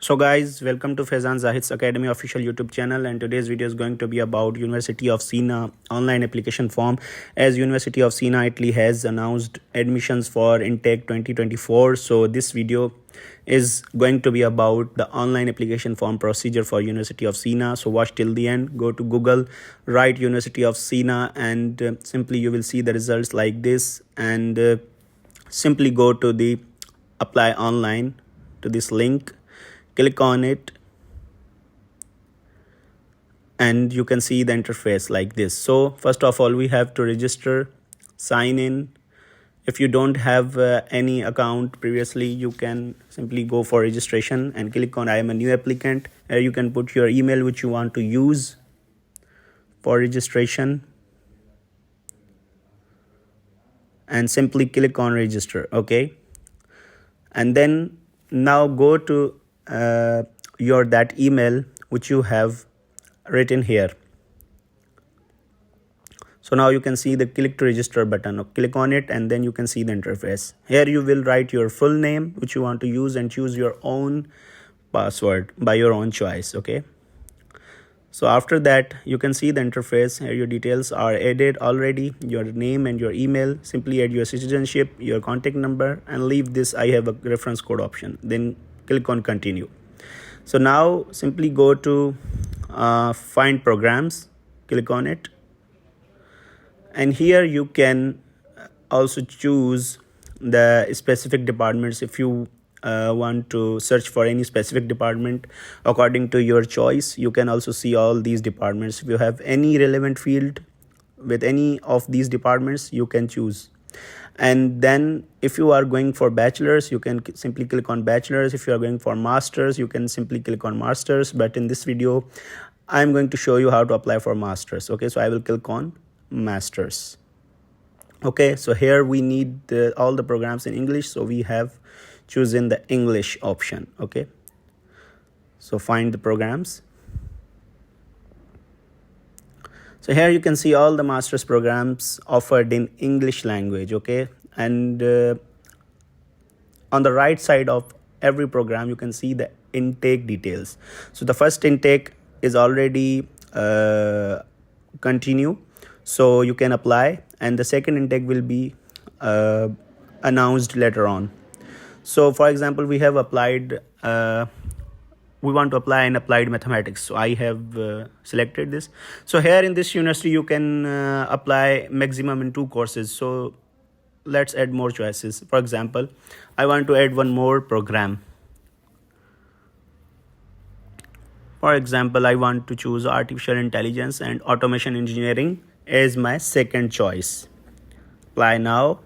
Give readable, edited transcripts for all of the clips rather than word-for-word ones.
So guys, welcome to Faizan Zahid Academy official YouTube channel, and today's video is going to be about University of Siena online application form. As University of Siena Italy has announced admissions for intake 2024, so this video is going to be about the online application form procedure for University of Siena. So watch till the end. Go to Google, write University of Siena, and simply you will see the results like this, and simply go to the apply online to this link. Click on it and you can see the interface like this. So first of all, we have to register, sign in. If you don't have any account previously, you can simply go for registration and click on I am a new applicant. Here you can put your email which you want to use for registration and simply click on register. Okay, and then now go to your that email which you have written here. So now you can see the click to register button. Click on it and then you can see the interface. Here you will write your full name which you want to use and choose your own password by your own choice. Okay, so after that you can see the interface. Here your details are added already, your name and your email. Simply add your citizenship, your contact number, and leave this I have a reference code option. Then click on continue. So now simply go to find programs, click on it, and here you can also choose the specific departments. If you want to search for any specific department according to your choice, you can also see all these departments. If you have any relevant field with any of these departments, you can choose. And then if you are going for bachelor's, you can simply click on bachelor's. If you are going for master's, you can simply click on master's. But in this video, I'm going to show you how to apply for master's. Okay, so I will click on master's. Okay, so here we need all the programs in English, so we have chosen the English option. Okay, so find the programs. So here you can see all the master's programs offered in English language. Okay, and on the right side of every program you can see the intake details. So the first intake is already continue, so you can apply, and the second intake will be announced later on. So for example, we have applied we want to apply in applied mathematics, so I have selected this. So here in this university you can apply maximum in 2 courses, so let's add more choices. For example, I want to add one more program. For example, I want to choose artificial intelligence and automation engineering as my second choice. Apply now.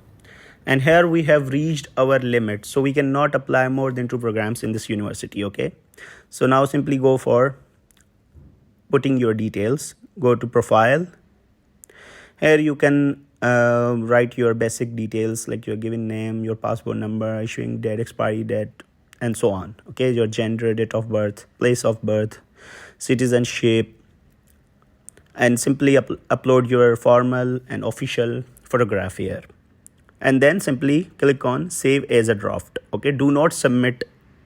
And here we have reached our limit, so we cannot apply more than 2 programs in this university. Okay, so now simply go for putting your details. Go to profile. Here you can write your basic details like your given name, your passport number, issuing date, expiry date, and so on. Okay, your gender, date of birth, place of birth, citizenship, and simply upload your formal and official photograph here. And then simply click on save as a draft. Okay, do not submit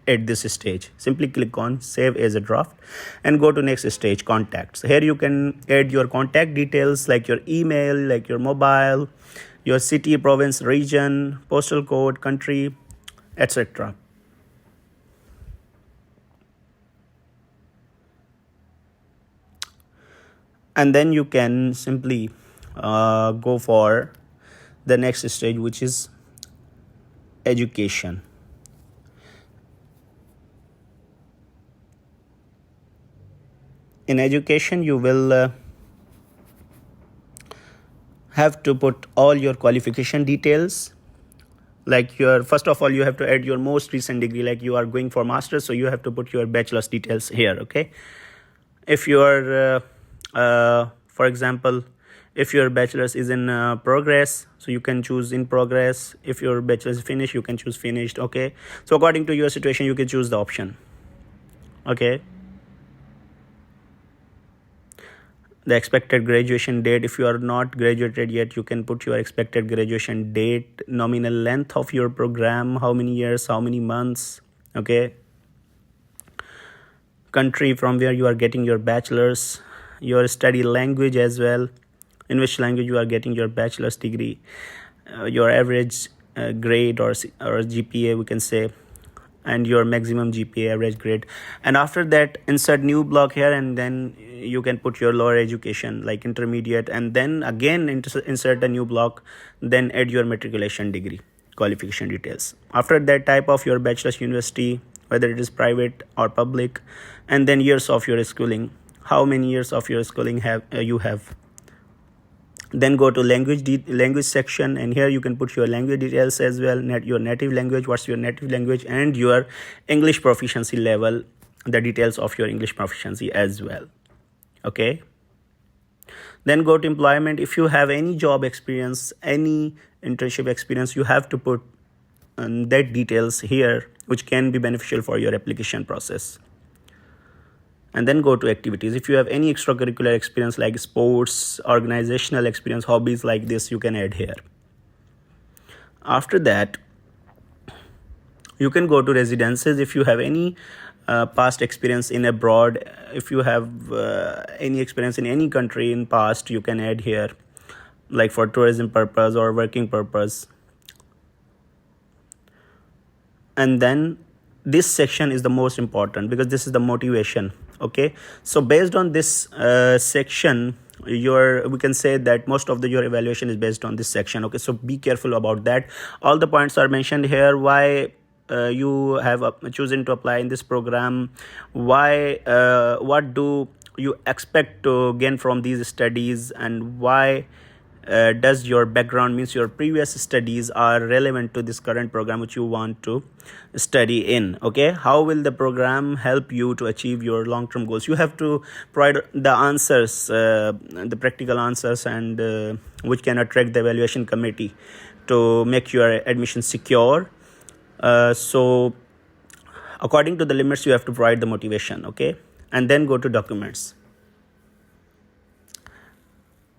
at this stage. Simply click on save as a draft and go to next stage, contacts. Here you can add your contact details like your email, like your mobile, your city, province, region, postal code, country, etc. And then you can simply go for the next stage, which is education. In education, you will have to put all your qualification details. Like your, first of all, you have to add your most recent degree, like you are going for master's, so you have to put your bachelor's details here. Okay, if you are for example, if your bachelor's is in progress, so you can choose in progress. If your bachelor's is finished, you can choose finished. Okay, so according to your situation, you can choose the option. Okay, the expected graduation date. If you are not graduated yet, you can put your expected graduation date, nominal length of your program, how many years, how many months. Okay, country from where you are getting your bachelor's, your study language as well, in which language you are getting your bachelor's degree, your average grade or GPA we can say, and your maximum GPA, average grade. And after that, insert new block here, and then you can put your lower education like intermediate, and then again insert a new block, then add your matriculation degree qualification details. After that, type of your bachelor's university, whether it is private or public, and then years of your schooling, how many years of your schooling you have. Then go to language section, and here you can put your language details as well, your native language, what's your native language, and your English proficiency level, the details of your English proficiency as well. Okay. Then go to employment. If you have any job experience, any internship experience, you have to put that details here, which can be beneficial for your application process. And then go to activities. If you have any extracurricular experience like sports, organizational experience, hobbies like this, you can add here. After that, you can go to residences. If you have any past experience in abroad, if you have any experience in any country in past, you can add here, like for tourism purpose or working purpose. And then this section is the most important, because this is the motivation. Okay, so based on this section, we can say that most of your evaluation is based on this section. Okay, so be careful about that. All the points are mentioned here. Why you have chosen to apply in this program, why what do you expect to gain from these studies, and why does your background, means your previous studies, are relevant to this current program which you want to study in. Okay, how will the program help you to achieve your long-term goals? You have to provide the answers, the practical answers, and which can attract the evaluation committee to make your admission secure. So according to the limits, you have to provide the motivation. Okay, and then go to documents.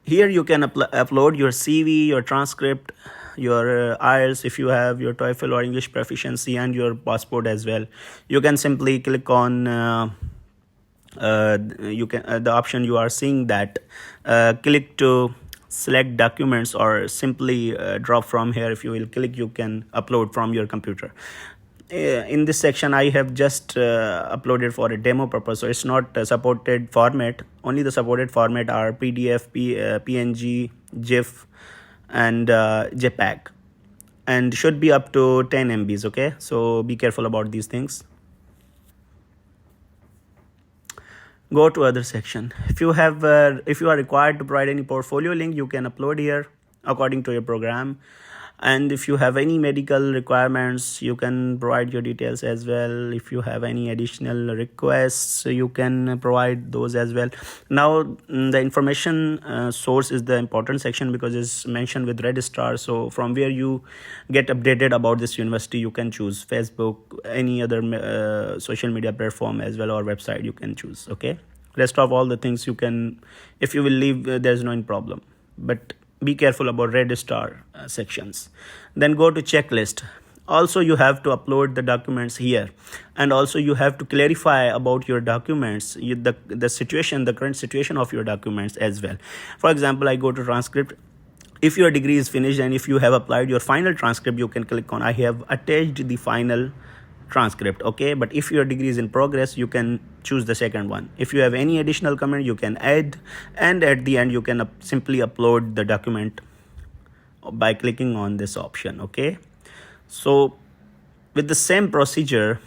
Here you can upload your CV, your transcript, your IELTS if you have, your TOEFL or English proficiency, and your passport as well. You can simply click on the option you are seeing, that click to select documents, or simply drop from here. If you will click, you can upload from your computer. In this section, I have just uploaded for a demo purpose, so it's not a supported format. Only the supported format are PDF, PNG, GIF, and JPEG, and should be up to 10 MBs. Okay, so be careful about these things. Go to other section. If you are required to provide any portfolio link, you can upload here according to your program. And if you have any medical requirements, you can provide your details as well. If you have any additional requests, you can provide those as well. Now, the information source is the important section, because it's mentioned with red star. So from where you get updated about this university, you can choose Facebook, any other social media platform as well, or website you can choose. Okay, rest of all the things you can, if you will leave, there's no problem. But be careful about red star sections. Then go to checklist. Also, you have to upload the documents here, and also you have to clarify about your documents, the situation, the current situation of your documents as well. For example, I go to transcript. If your degree is finished and if you have applied your final transcript, you can click on I have attached the final transcript. Okay, but if your degree is in progress, you can choose the second one. If you have any additional comment, you can add, and at the end you can simply upload the document by clicking on this option. Okay, so with the same procedure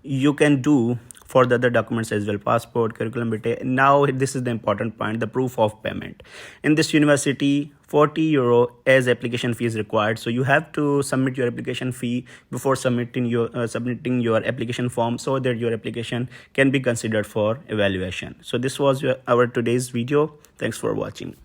you can do for the other documents as well, passport, curriculum vitae. Now this is the important point, the proof of payment. In this university, €40 as application fee is required, so you have to submit your application fee before submitting your application form, so that your application can be considered for evaluation. So this was our today's video. Thanks for watching.